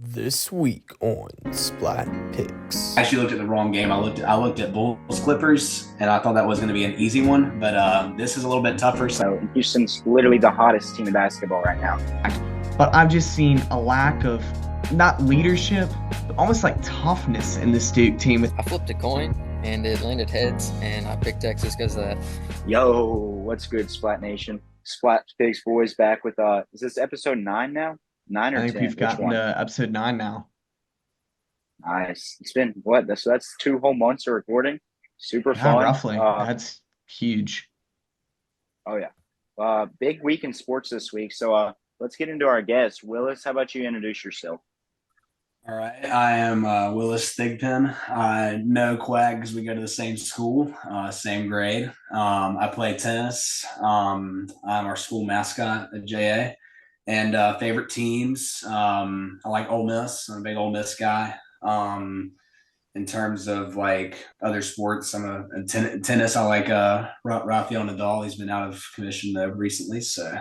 This week on Splat Picks. I actually looked at the wrong game. I looked at Bulls Clippers, and I thought that was going to be an easy one, but this is a little bit tougher. So So Houston's literally the hottest team in basketball right now. But I've just seen a lack of not leadership, but almost like toughness in this Duke team. I flipped a coin and it landed heads, and I picked Texas because of that. Yo, what's good, Splat Nation? Splat Pigs boys back with is this episode 9 now? 9 or I 10? think we've Which gotten one? to episode 9 now. Nice. It's been what? That's 2 whole months of recording. Super Yeah, fun. roughly. That's huge. Oh yeah. Big week in sports this week. So let's get into our guests. Willis, how about you introduce yourself? all right, I am Willis Thigpen. I know Quag because we go to the same school, same grade. I play tennis. I'm our school mascot at JA, and favorite teams. I like Ole Miss. I'm a big Ole Miss guy. In terms of like other sports, tennis. I like Rafael Nadal. He's been out of commission though recently, so.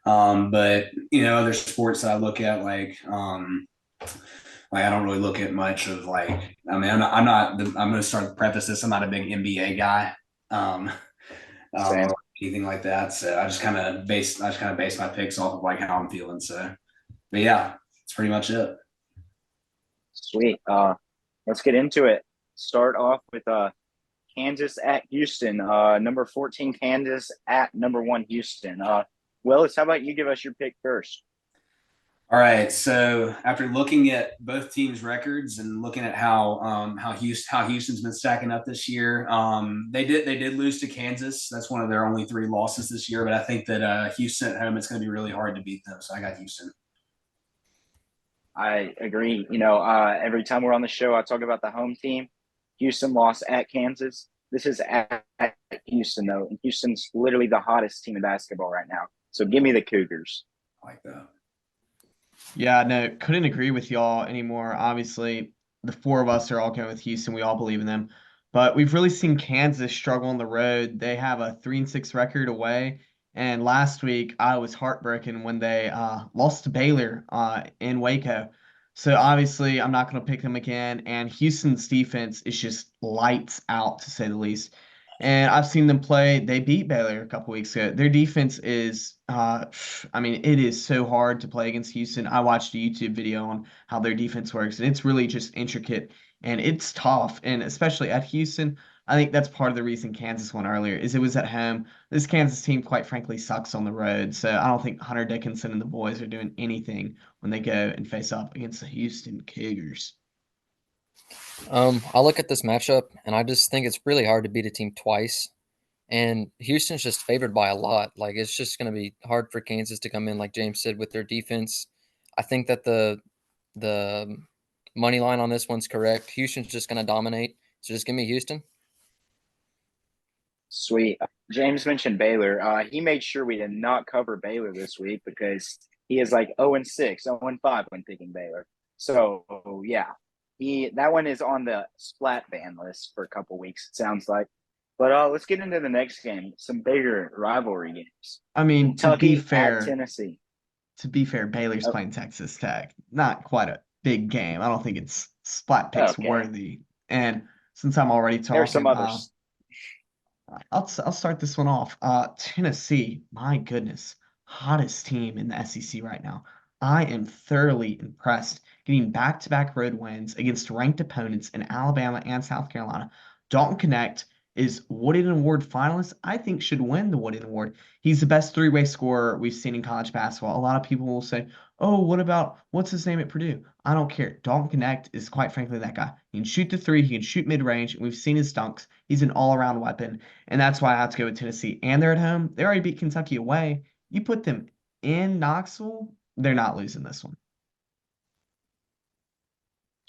But other sports that I look at like I don't really look at much of like. I mean, I'm going to start to preface this. I'm not a big NBA guy, Same. or anything like that. So I just kind of base my picks off of like how I'm feeling. So, but yeah, that's pretty much it. Sweet. Let's get into it. Start off with Kansas at Houston. Number 14 Kansas at number 1 Houston. Willis, how about you give us your pick first? All right. So after looking at both teams' records and looking at how Houston's been stacking up this year, they did lose to Kansas. That's one of their only 3 losses this year. But I think that Houston at home, it's going to be really hard to beat them. So I got Houston. I agree. Every time we're on the show, I talk about the home team. Houston lost at Kansas. This is at Houston, though. And Houston's literally the hottest team in basketball right now. So give me the Cougars. I like that. Yeah, no, couldn't agree with y'all anymore. Obviously, the four of us are all going with Houston. We all believe in them. But we've really seen Kansas struggle on the road. They have a 3-6 record away. And last week, I was heartbroken when they lost to Baylor in Waco. So obviously, I'm not going to pick them again. And Houston's defense is just lights out, to say the least. And I've seen them play. They beat Baylor a couple weeks ago. Their defense is, I mean, it is so hard to play against Houston. I watched a YouTube video on how their defense works, and it's really just intricate and it's tough. And especially at Houston, I think that's part of the reason Kansas won earlier is it was at home. This Kansas team, quite frankly, sucks on the road. So I don't think Hunter Dickinson and the boys are doing anything when they go and face up against the Houston Cougars. I look at this matchup and I just think it's really hard to beat a team twice. And Houston's just favored by a lot. Like it's just going to be hard for Kansas to come in, like James said, with their defense. I think that the money line on this one's correct. Houston's just going to dominate. So just give me Houston. Sweet. James mentioned Baylor. He made sure we did not cover Baylor this week because he is like 0-6, 0-5 when picking Baylor. So yeah, that one is on the splat ban list for a couple weeks. It sounds like. But let's get into the next game. Some bigger rivalry games. I mean, Kentucky at Tennessee. to be fair, Baylor's Oh, playing Texas Tech. Not quite a big game. I don't think it's splat picks okay. worthy. And since I'm already There are some talking, others. I'll start this one off. Tennessee, my goodness, hottest team in the SEC right now. I am thoroughly impressed getting back-to-back road wins against ranked opponents in Alabama and South Carolina. Dalton Connect is Wooden Award finalist. I think should win the Wooden Award. He's the best three-way scorer we've seen in college basketball. A lot of people will say, "Oh, what about what's his name at Purdue?" I don't care. Dalton Connect is quite frankly that guy. He can shoot the three. He can shoot mid-range. We've seen his dunks. He's an all-around weapon. And that's why I have to go with Tennessee. And they're at home. They already beat Kentucky away. You put them in Knoxville, they're not losing this one.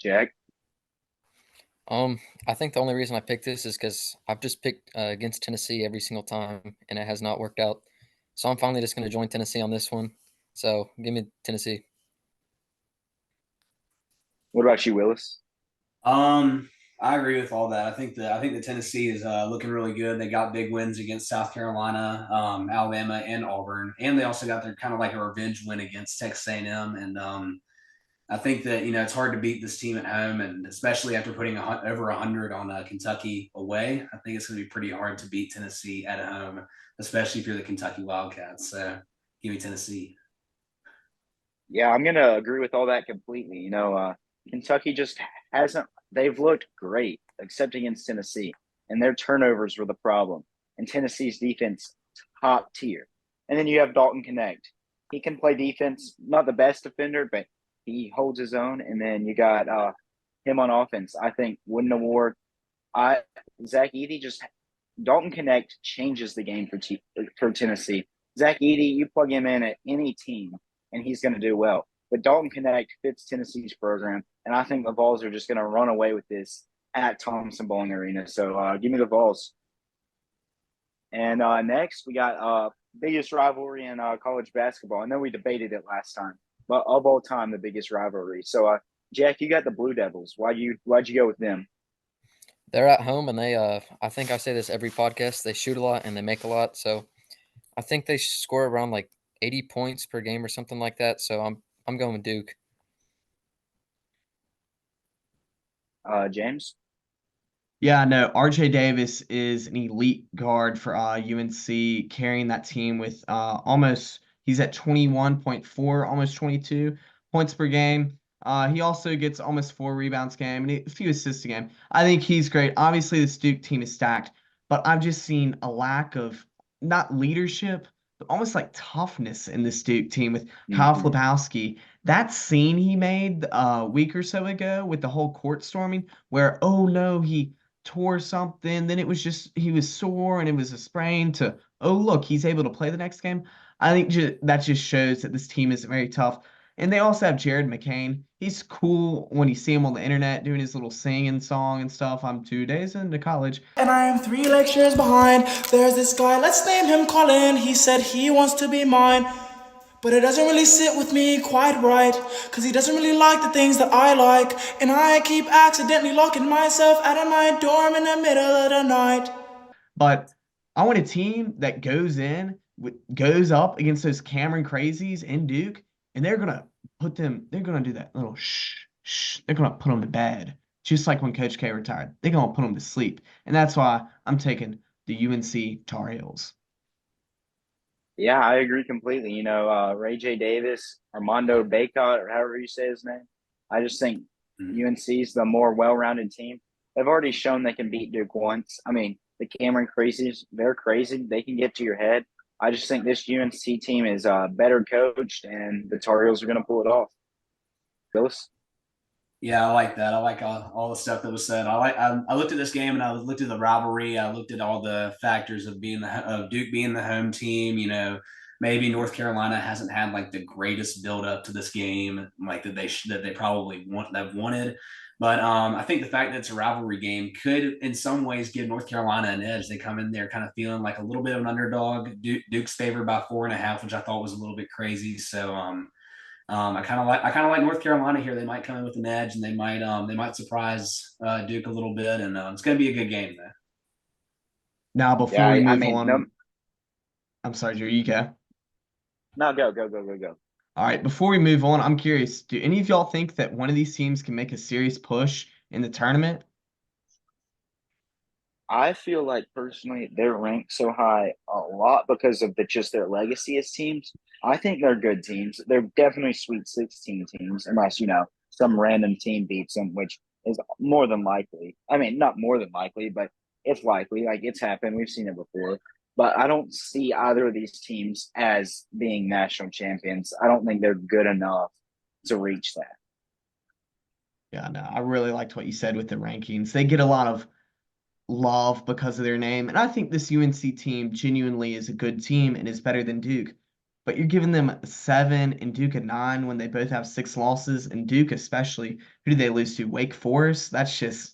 Jack. I think the only reason I picked this is because I've just picked against Tennessee every single time, and it has not worked out. So I'm finally just going to join Tennessee on this one. So give me Tennessee. What about you, Willis? I agree with all that. I think the Tennessee is looking really good. They got big wins against South Carolina, Alabama, and Auburn, and they also got their kind of like a revenge win against Texas A&M. And I think that it's hard to beat this team at home, and especially after putting over 100 on Kentucky away, I think it's going to be pretty hard to beat Tennessee at home, especially if you're the Kentucky Wildcats. So give me Tennessee. Yeah, I'm gonna agree with all that completely. Kentucky just hasn't. They've looked great, except against Tennessee, and their turnovers were the problem. And Tennessee's defense, top tier. And then you have Dalton Connect. He can play defense, not the best defender, but he holds his own. And then you got him on offense. I think Wooden Award. Zach Edey just Dalton Connect changes the game for Tennessee. Zach Edey, you plug him in at any team, and he's going to do well. But Dalton Connect fits Tennessee's program, and I think the Vols are just going to run away with this at Thompson Bowling Arena. So give me the Vols. And next, we got biggest rivalry in college basketball. I know we debated it last time, but of all time, the biggest rivalry. So, Jack, you got the Blue Devils. Why'd you go with them? They're at home, and they I think I say this every podcast. They shoot a lot and they make a lot, so I think they score around like 80 points per game or something like that. So I'm going with Duke. James? Yeah, no, RJ Davis is an elite guard for UNC, carrying that team with he's at 21.4, almost 22 points per game. He also gets almost 4 rebounds a game and a few assists a game. I think he's great. Obviously, this Duke team is stacked, but I've just seen a lack of not leadership, but almost like toughness in this Duke team with Kyle Flipowski. That scene he made a week or so ago with the whole court storming, where, oh no, he tore something, then it was just he was sore and it was a sprain, to, oh look, he's able to play the next game. I think that just shows that this team is very tough. And they also have Jared McCain. He's cool when you see him on the internet doing his little singing song and stuff. I'm 2 days into college, and I am 3 lectures behind. There's this guy, let's name him Colin. He said he wants to be mine, but it doesn't really sit with me quite right, cause he doesn't really like the things that I like, and I keep accidentally locking myself out of my dorm in the middle of the night. But I want a team that goes up against those Cameron Crazies in Duke, and they're gonna do that little shh. They're gonna put them to bed, just like when Coach K retired. They're gonna put them to sleep, and that's why I'm taking the UNC Tar Heels. Yeah, I agree completely. Ray J. Davis, Armando Bacot, or however you say his name. I just think UNC's the more well-rounded team. They've already shown they can beat Duke once. I mean, the Cameron Crazies, they're crazy. They can get to your head. I just think this UNC team is better coached, and the Tar Heels are going to pull it off. Willis? Yeah, I like that. I like all the stuff that was said. I looked at this game and I looked at the rivalry. I looked at all the factors of Duke being the home team. Maybe North Carolina hasn't had like the greatest build up to this game, like that they probably have wanted. But I think the fact that it's a rivalry game could, in some ways, give North Carolina an edge. They come in there kind of feeling like a little bit of an underdog. Duke's favored by 4.5, which I thought was a little bit crazy. So I kind of like North Carolina here. They might come in with an edge, and they might surprise Duke a little bit, and it's going to be a good game though. Now, before we move on, I'm sorry, Drew, you go. No, go. All right, before we move on, I'm curious, do any of y'all think that one of these teams can make a serious push in the tournament? I feel like personally they're ranked so high a lot because of just their legacy as teams. I think they're good teams. They're definitely Sweet 16 teams, unless some random team beats them, which is more than likely. I mean, not more than likely, but it's likely. Like, it's happened. We've seen it before. But I don't see either of these teams as being national champions. I don't think they're good enough to reach that. Yeah, no, I really liked what you said with the rankings. They get a lot of love because of their name, and I think this UNC team genuinely is a good team and is better than Duke. But you're giving them a 7 and Duke a 9 when they both have 6 losses, and Duke especially. Who do they lose to? Wake Forest? That's just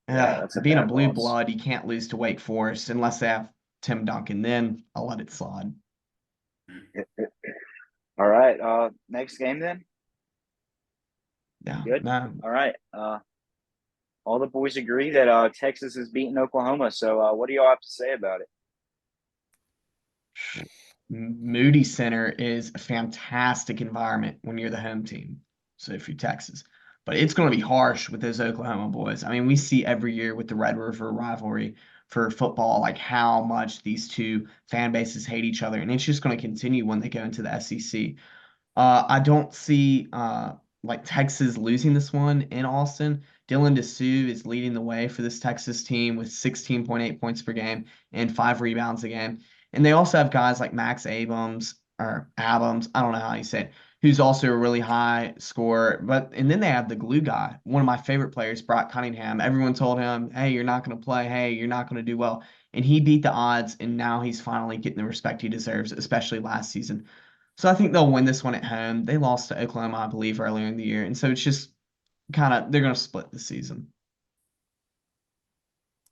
that's being a blue loss. blood. You can't lose to Wake Forest unless they have Tim Duncan. Then I'll let it slide. All right. Next game then. Yeah. Good. No. All right. All the boys agree that Texas is beating Oklahoma. So what do y'all have to say about it? Moody Center is a fantastic environment when you're the home team. so for Texas. But it's going to be harsh with those Oklahoma boys. I mean, we see every year with the Red River rivalry for football, like how much these two fan bases hate each other, and it's just going to continue when they go into the SEC. I don't see like Texas losing this one in Austin. Dylan DeSue is leading the way for this Texas team with 16.8 points per game and 5 rebounds a game. And they also have guys like Max Abams or Abams, I don't know how you say it, who's also a really high scorer. But and then they have the glue guy, one of my favorite players, Brock Cunningham. Everyone told him, "Hey, you're not going to play. Hey, you're not going to do well." And he beat the odds, and now he's finally getting the respect he deserves, especially last season. So I think they'll win this one at home. They lost to Oklahoma, I believe, earlier in the year. And so it's just kind of they're going to split the season.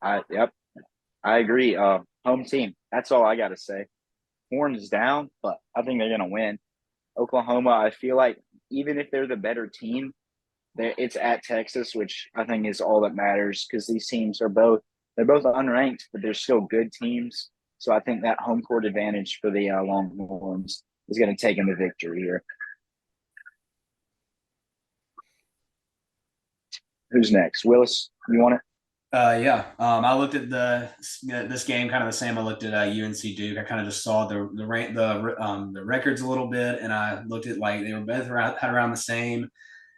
Yep, I agree. Home team. That's all I got to say. Horns down, but I think they're going to win. Oklahoma, I feel like even if they're the better team, it's at Texas, which I think is all that matters because these teams are they're both unranked, but they're still good teams. So I think that home court advantage for the Longhorns is going to take them to victory here. Who's next? Willis, you want it? Yeah. I looked at this game kind of the same. I looked at UNC Duke. I kind of just saw the records a little bit, and I looked at like they were both had around the same.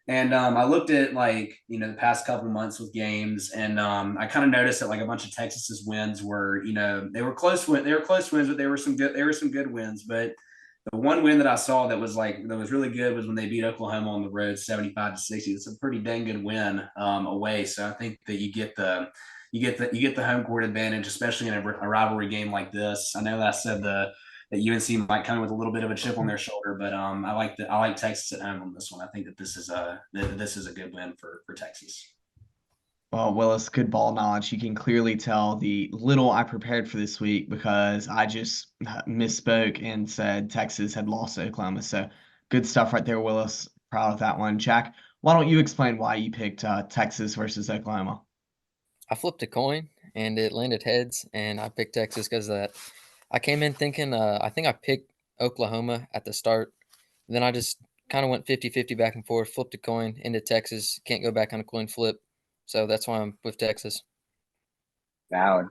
And I looked at like the past couple of months with games, and I kind of noticed that like a bunch of Texas's wins were they were close wins, but there were some good wins. But the one win that I saw that was really good was when they beat Oklahoma on the road 75-60. It's a pretty dang good win away. So I think that you get the home court advantage, especially in a rivalry game like this. I know that I said that UNC might come in with a little bit of a chip on their shoulder, but I like Texas at home on this one. I think that this is a good win for Texas. Well, Willis, good ball knowledge. You can clearly tell the little I prepared for this week because I just misspoke and said Texas had lost to Oklahoma. So good stuff right there, Willis. Proud of that one. Jack, why don't you explain why you picked Texas versus Oklahoma? I flipped a coin and it landed heads, and I picked Texas because of that. I came in thinking I think I picked Oklahoma at the start. Then I just kind of went 50-50 back and forth, flipped a coin into Texas. Can't go back on a coin flip. So that's why I'm with Texas. Valid.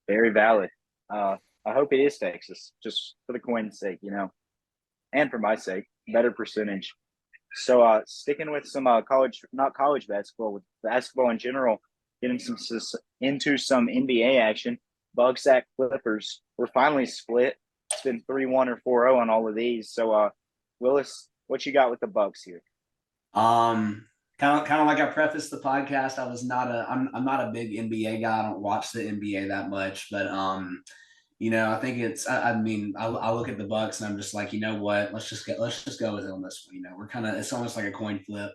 Very valid. I hope it is Texas, just for the coin's sake, and for my sake, better percentage. So sticking with some not college basketball, with basketball in general, getting into some NBA action. Bucks at Clippers. We're finally split. It's been 3-1 or 4-0 on all of these. So Willis, what you got with the Bucks here? Kind of like I prefaced the podcast, I'm not a big NBA guy. I don't watch the NBA that much, but I think I look at the Bucks and I'm just like, you know what, let's just go with it on this one. It's almost like a coin flip,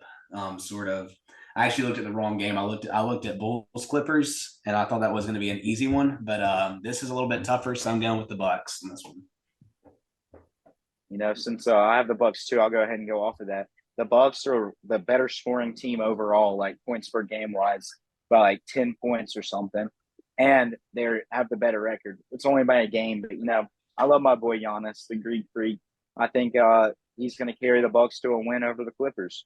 sort of. I actually looked at the wrong game. I looked at Bulls Clippers, and I thought that was going to be an easy one, but this is a little bit tougher, so I'm going with the Bucks in this one. Since I have the Bucks too, I'll go ahead and go off of that. The Bucks are the better scoring team overall, like points per game wise, by like 10 points or something, and they have the better record. It's only by a game, but I love my boy Giannis, the Greek freak. I think he's going to carry the Bucks to a win over the Clippers.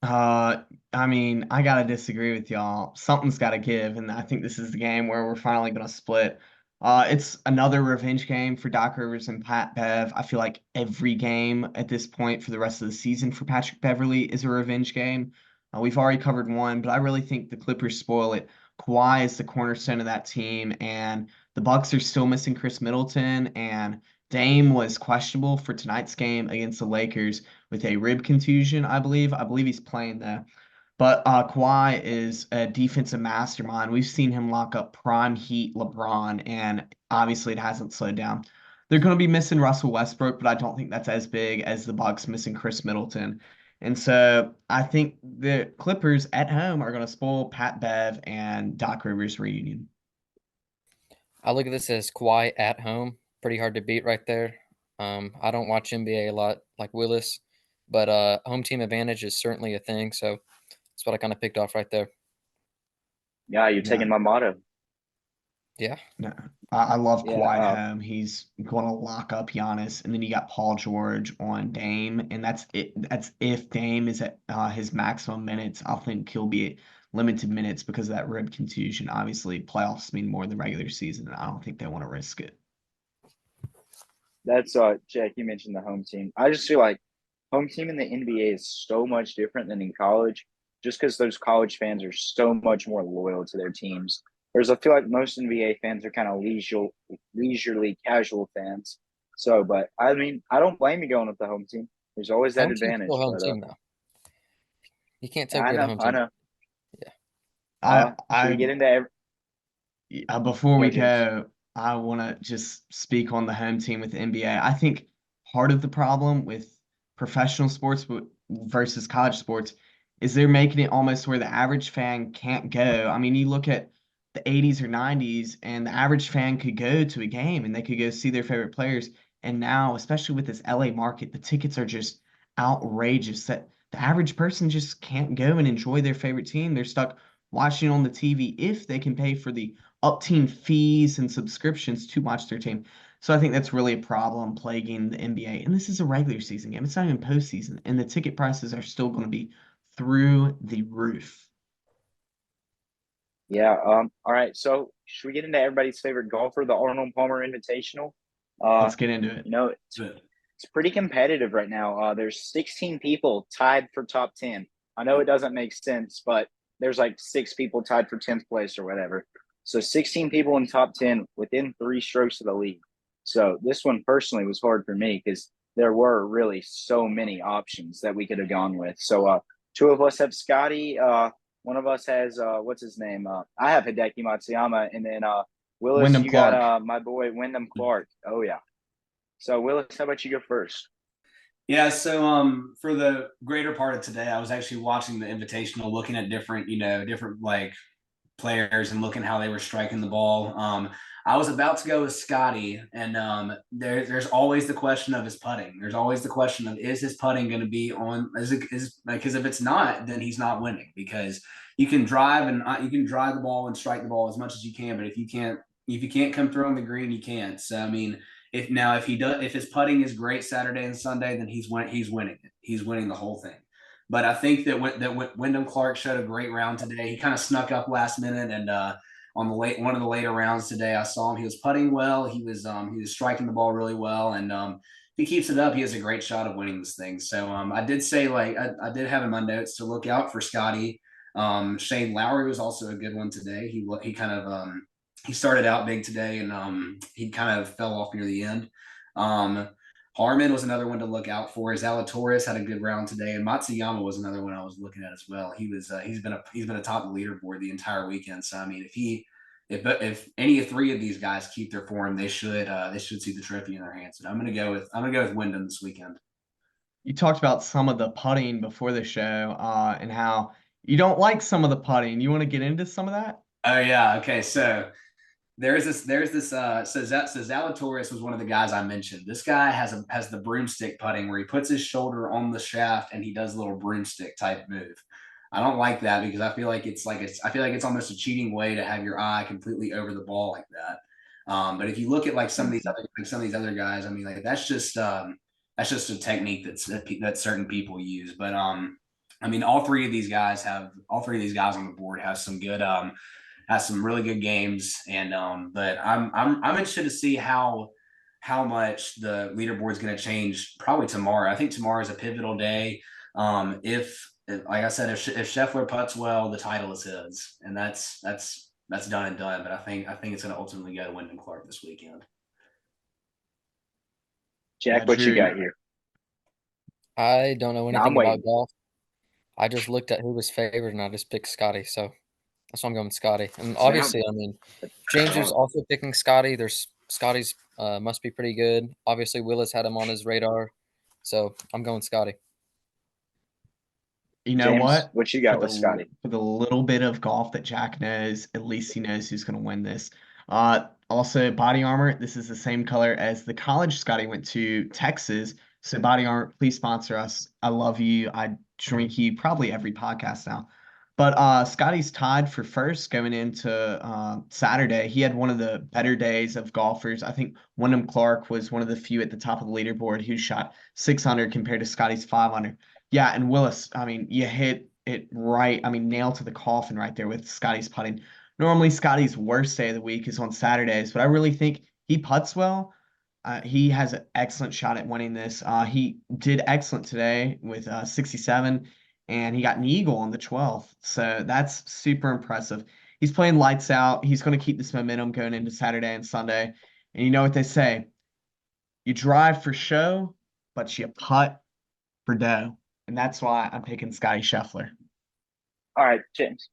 I gotta disagree with y'all. Something's gotta give, and I think this is the game where we're finally gonna split. It's another revenge game for Doc Rivers and Pat Bev. I feel like every game at this point for the rest of the season for Patrick Beverly is a revenge game. We've already covered one, but I really think the Clippers spoil it. Kawhi is the cornerstone of that team, and the Bucks are still missing Chris Middleton, and Dame was questionable for tonight's game against the Lakers with a rib contusion, I believe. I believe he's playing there. But Kawhi is a defensive mastermind. We've seen him lock up prime heat LeBron, and obviously it hasn't slowed down. They're going to be missing Russell Westbrook, but I don't think that's as big as the Bucks missing Chris Middleton. And so I think the Clippers at home are going to spoil Pat Bev and Doc Rivers reunion. I look at this as Kawhi at home. Pretty hard to beat right there. I don't watch NBA a lot like Willis, but home team advantage is certainly a thing. So that's what I kind of picked off right there. Yeah, you're taking my motto. Yeah. No, I love Yeah, Kawhi at home. He's going to lock up Giannis, and then you got Paul George on Dame, and that's it. That's if Dame is at his maximum minutes. I think he'll be at limited minutes because of that rib contusion. Obviously, playoffs mean more than regular season, and I don't think they want to risk it. that's Jack, you mentioned the home team. I just feel like home team in the NBA is so much different than in college, just because those college fans are so much more loyal to their teams. Whereas I feel like most NBA fans are kind of leisurely casual fans. So, but I mean, I don't blame you going with the home team. There's always that Home team's still advantage. home But team though. You can't take I away the know, home I team. know. Yeah. Should we get I into every? Before Go, we James. go, I want to just speak on the home team with the NBA. I think part of the problem with professional sports versus college sports is they're making it almost where the average fan can't go. I mean, you look at the 80s or 90s, and the average fan could go to a game and they could go see their favorite players. And now, especially with this LA market, the tickets are just outrageous that the average person just can't go and enjoy their favorite team. They're stuck watching on the TV if they can pay for the up-team fees and subscriptions to watch their team. So I think that's really a problem plaguing the NBA. And this is a regular season game. It's not even postseason. And the ticket prices are still going to be through the roof. Yeah. All right. So should we get into everybody's favorite golfer, the Arnold Palmer Invitational? Let's get into it. You know, it's pretty competitive right now. There's 16 people tied for top 10. I know it doesn't make sense, but there's like 6 people tied for 10th place or whatever. So 16 people in top 10 within 3 strokes of the lead. So this one personally was hard for me because there were really so many options that we could have gone with. So 2 of us have Scotty. One of us has what's his name? I have Hideki Matsuyama, and then Willis, Wyndham you Clark. got my boy Wyndham Clark. Oh yeah. So Willis, how about you go first? Yeah, so for the greater part of today, I was actually watching the Invitational, looking at different like players and looking how they were striking the ball. I was about to go with Scotty, and there's always the question of his putting. There's always the question of, is his putting going to be on? Because if it's not, then he's not winning. Because you can drive the ball and strike the ball as much as you can, but if you can't come through on the green, you can't. So I mean, if his putting is great Saturday and Sunday, then he's winning it. He's winning the whole thing. But I think that Wyndham Clark showed a great round today. He kind of snuck up last minute, and on one of the later rounds today, I saw him. He was putting well. He was striking the ball really well, and if he keeps it up, he has a great shot of winning this thing. So I did say, like, I did have in my notes to look out for Scotty. Shane Lowry was also a good one today. He kind of he started out big today, and he kind of fell off near the end. Harmon was another one to look out for. Zalatoris had a good round today, and Matsuyama was another one I was looking at as well. He's been atop the leaderboard the entire weekend. So I mean, if any of 3 of these guys keep their form, they should see the trophy in their hands. And I'm gonna go with Wyndham this weekend. You talked about some of the putting before the show, and how you don't like some of the putting. You want to get into some of that? Oh yeah, okay. So so Zalatoris was one of the guys I mentioned. This guy has the broomstick putting where he puts his shoulder on the shaft and he does a little broomstick type move. I don't like that because I feel like it's almost a cheating way to have your eye completely over the ball like that. But if you look at like some of these other guys, I mean, like that's just a technique that certain people use. But I mean, all three of these guys on the board have some good has some really good games, and but I'm interested to see how much the leaderboard is going to change probably tomorrow. I think tomorrow is a pivotal day. If like I said, if Scheffler putts well, the title is his, and that's done and done. But I think it's going to ultimately go to Wyndham Clark this weekend. Jack, what you got here? I don't know No, anything I'm waiting. about golf. I just looked at who was favored and I just picked Scotty. So that's why I'm going with Scotty. And obviously, I mean, James was also picking Scotty. Scotty's must be pretty good. Obviously, Willis had him on his radar. So I'm going Scotty. You know James, what you got with Scotty? For the little bit of golf that Jack knows, at least he knows who's going to win this. Also, Body Armor, this is the same color as the college Scotty went to, Texas. So Body Armor, please sponsor us. I love you. I drink you probably every podcast now. But Scotty's tied for first going into Saturday. He had one of the better days of golfers. I think Wyndham Clark was one of the few at the top of the leaderboard who shot 600 compared to Scotty's 500. Yeah, and Willis, I mean, you hit it right. I mean, nail to the coffin right there with Scotty's putting. Normally, Scotty's worst day of the week is on Saturdays, but I really think he putts well. He has an excellent shot at winning this. He did excellent today with 67, and he got an eagle on the 12th. So that's super impressive. He's playing lights out. He's going to keep this momentum going into Saturday and Sunday. And you know what they say? You drive for show, but you putt for dough. And that's why I'm picking Scotty Scheffler. All right, James.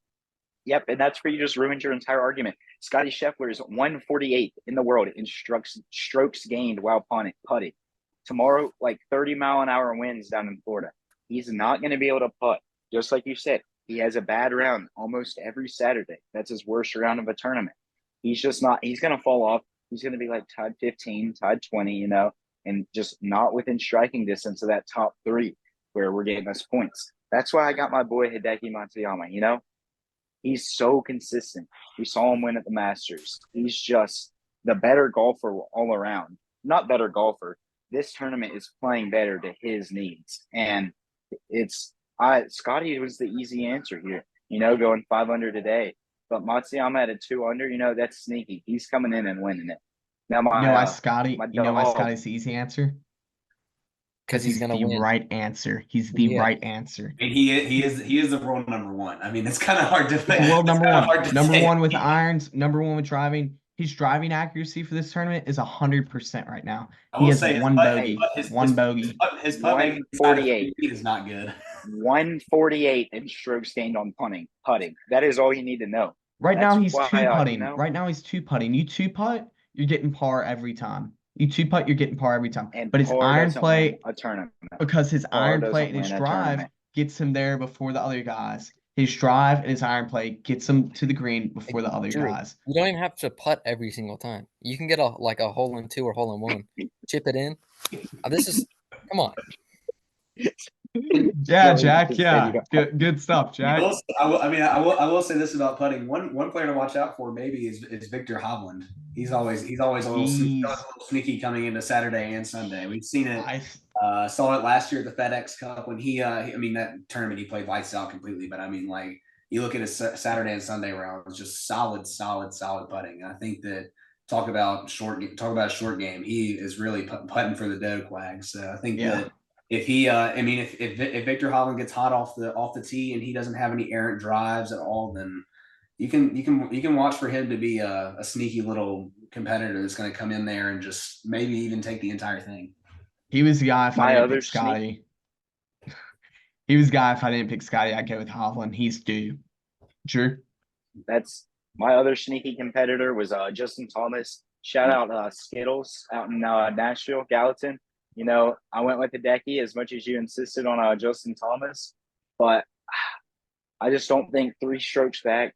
Yep, and that's where you just ruined your entire argument. Scotty Scheffler is 148th in the world in strokes gained while putting. Tomorrow, like 30-mile-an-hour winds down in Florida. He's not going to be able to putt. Just like you said, he has a bad round almost every Saturday. That's his worst round of a tournament. He's just not – he's going to fall off. He's going to be like tied 15, tied 20, and just not within striking distance of that top three where we're getting us points. That's why I got my boy Hideki Matsuyama, He's so consistent. We saw him win at the Masters. He's just the better golfer all around. Not better golfer. This tournament is playing better to his needs. And Scotty was the easy answer here, going 500 today. But Matsuyama at a 2-under, that's sneaky. He's coming in and winning it. Now You know why Scotty's the easy answer? Because he's gonna the win. right answer. He's the right answer. And he is the world number one. I mean, it's kind of hard to think. World number one. Number one with irons, number one with driving. His driving accuracy for this tournament is 100% right now. He has one bogey. His putt 148 is not good. 148 in strokes gained on putting. That is all you need to know. Right now he's two-putting. Right now he's two-putting. You two-putt, you're getting par every time. You two-putt, you're getting par every time. And but his iron play, a tournament. Because his iron play and his drive gets him there before the other guys. His drive and his iron play gets him to the green before the other guys. You don't even have to putt every single time. You can get a hole in two or hole in one. Chip it in. Come on. Yeah, Jack. Yeah, good stuff, Jack. I will say this about putting. One player to watch out for maybe is Victor Hovland. He's always a little sneaky coming into Saturday and Sunday. We've seen it. Saw it last year at the FedEx Cup when that tournament he played lights out completely. But you look at his Saturday and Sunday round, it's just solid putting. I think that talk about a short game. He is really putting for the dough, Quag. So I think that. If Victor Hovland gets hot off the tee and he doesn't have any errant drives at all, then you can watch for him to be a sneaky little competitor that's going to come in there and just maybe even take the entire thing. He was the guy if I didn't pick Scotty. He was the guy if I didn't pick Scotty, I'd go with Hovland. He's due. Sure. That's my other sneaky competitor was Justin Thomas. Shout out Skittles out in Nashville, Gallatin. I went with Hideki as much as you insisted on Justin Thomas, but I just don't think 3 strokes back.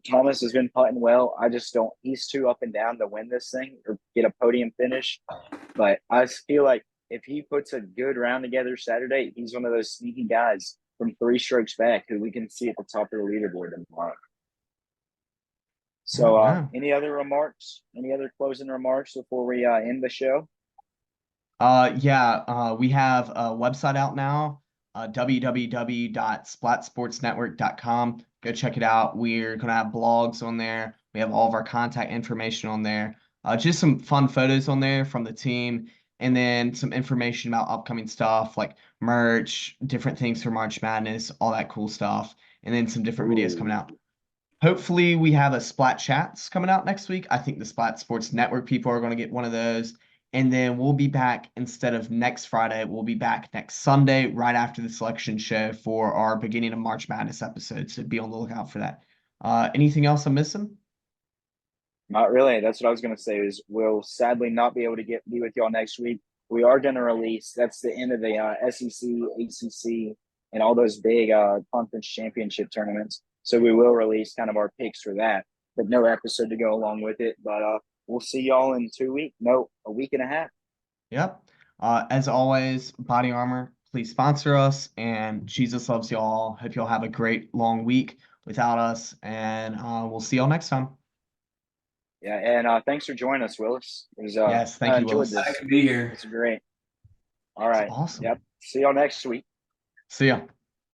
Thomas has been putting well. I just don't. He's too up and down to win this thing or get a podium finish. But I feel like if he puts a good round together Saturday, he's one of those sneaky guys from 3 strokes back who we can see at the top of the leaderboard tomorrow. So any other remarks? Any other closing remarks before we end the show? We have a website out now, www.splatsportsnetwork.com. Go check it out. We're going to have blogs on there. We have all of our contact information on there. Just some fun photos on there from the team, and then some information about upcoming stuff like merch, different things for March Madness, all that cool stuff, and then some different videos coming out. Hopefully we have a Splat Chats coming out next week. I think the Splat Sports Network people are going to get one of those. And then we'll be back instead of next Friday. We'll be back next Sunday right after the selection show for our beginning of March Madness episode. So be on the lookout for that. Anything else I'm missing? Not really. That's what I was going to say is we'll sadly not be able to be with y'all next week. We are going to release. That's the end of the SEC, ACC, and all those big conference championship tournaments. So we will release kind of our picks for that, but no episode to go along with it. But we'll see y'all in 2 weeks. No, a week and a half. Yep. As always, body armor, please sponsor us. And Jesus loves y'all. Hope y'all have a great long week without us. And we'll see y'all next time. Yeah, and thanks for joining us, Willis. It was, Yes, thank I you, enjoyed Willis. this. I could be here. It's great. All right. Awesome. Yep. See y'all next week. See ya.